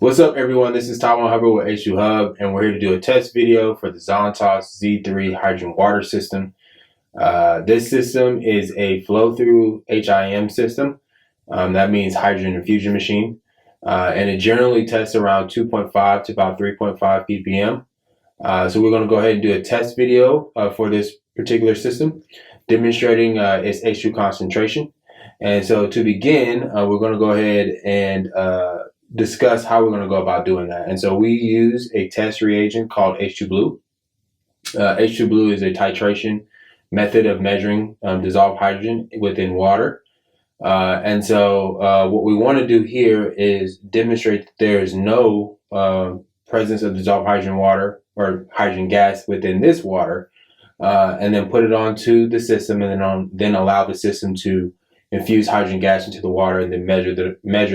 What's up, everyone? This is H2Hubb with H2Hubb, and we're here to do a test video for the Zontos Z3 hydrogen water system. This system is a flow-through HIM system. That means hydrogen infusion machine, and it generally tests around 2.5 to about 3.5 ppm. So we're going to go ahead and do a test video for this particular system, demonstrating its H2 concentration. And so to begin, we're going to go ahead and discuss how we're going to go about doing that. And so we use a test reagent called H2Blue. H2Blue is a titration method of measuring dissolved hydrogen within water. And so what we want to do here is demonstrate that there is no presence of dissolved hydrogen water or hydrogen gas within this water, and then put it onto the system, and then allow the system to infuse hydrogen gas into the water and then measure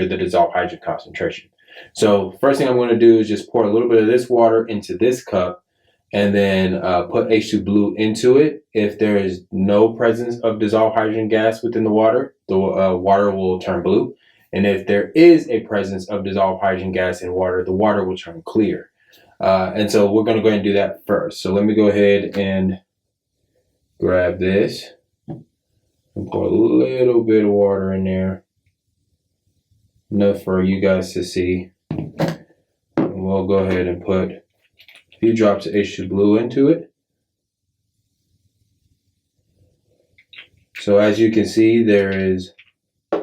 the dissolved hydrogen concentration. So first thing I'm going to do is just pour a little bit of this water into this cup, and then put H2Blue into it. If there is no presence of dissolved hydrogen gas within the water water will turn blue. And if there is a presence of dissolved hydrogen gas in water, the water will turn clear. And so we're going to go ahead and do that first. So let me go ahead and grab this and pour a little bit of water in there, enough for you guys to see. And we'll go ahead and put a few drops of H2Blue into it. So as you can see, there is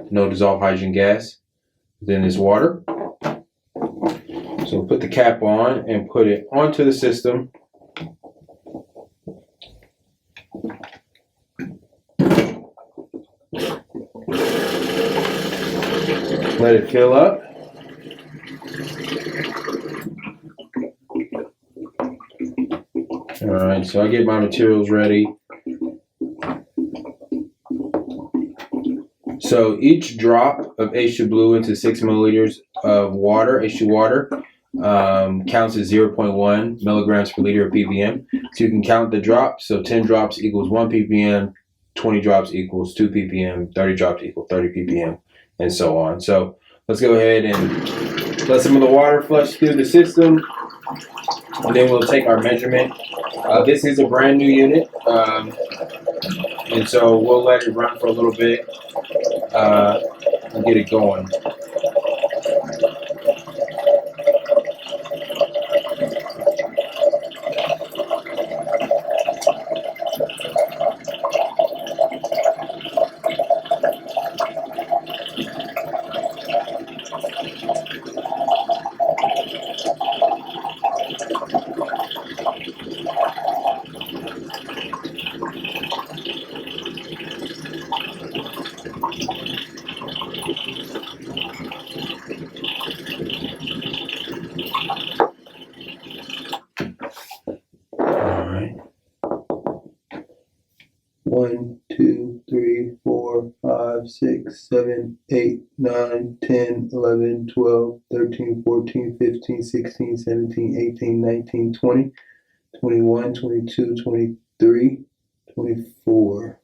no dissolved hydrogen gas within this water. So we'll put the cap on and put it onto the system. Let it fill up. All right, so I get my materials ready. So each drop of H2Blue into 6 milliliters of water, H2 water, counts as 0.1 milligrams per liter of ppm. So you can count the drops. So 10 drops equals 1 ppm, 20 drops equals 2 ppm, 30 drops equals 30 ppm, and so on. So let's go ahead and let some of the water flush through the system, and then we'll take our measurement. This is a brand new unit, and so we'll let it run for a little bit and get it going. Alright. 1, 2, 3, 4, 5, 6, 7, 8, 9, 10, 11, 12, 13, 14, 15, 16, 17, 18, 19, 20, 21, 22, 23, 24.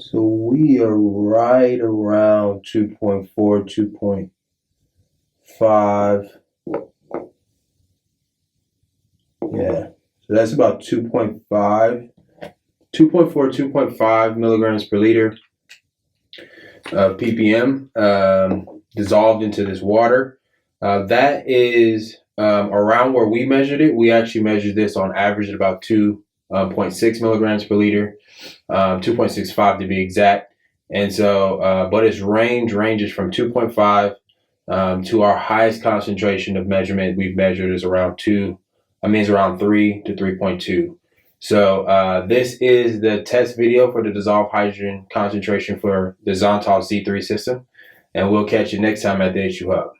So we are right around 2.4, 2.5. Yeah, so that's about 2.4, 2.5 milligrams per liter of ppm dissolved into this water. That is around where we measured it. We actually measured this on average at about 2.6 milligrams per liter, 2.65 to be exact. And so, but its ranges from 2.5 to our highest concentration of measurement we've measured is around 3 to 3.2. So this is the test video for the dissolved hydrogen concentration for the Zontos Z3 system, and we'll catch you next time at the H2Hubb.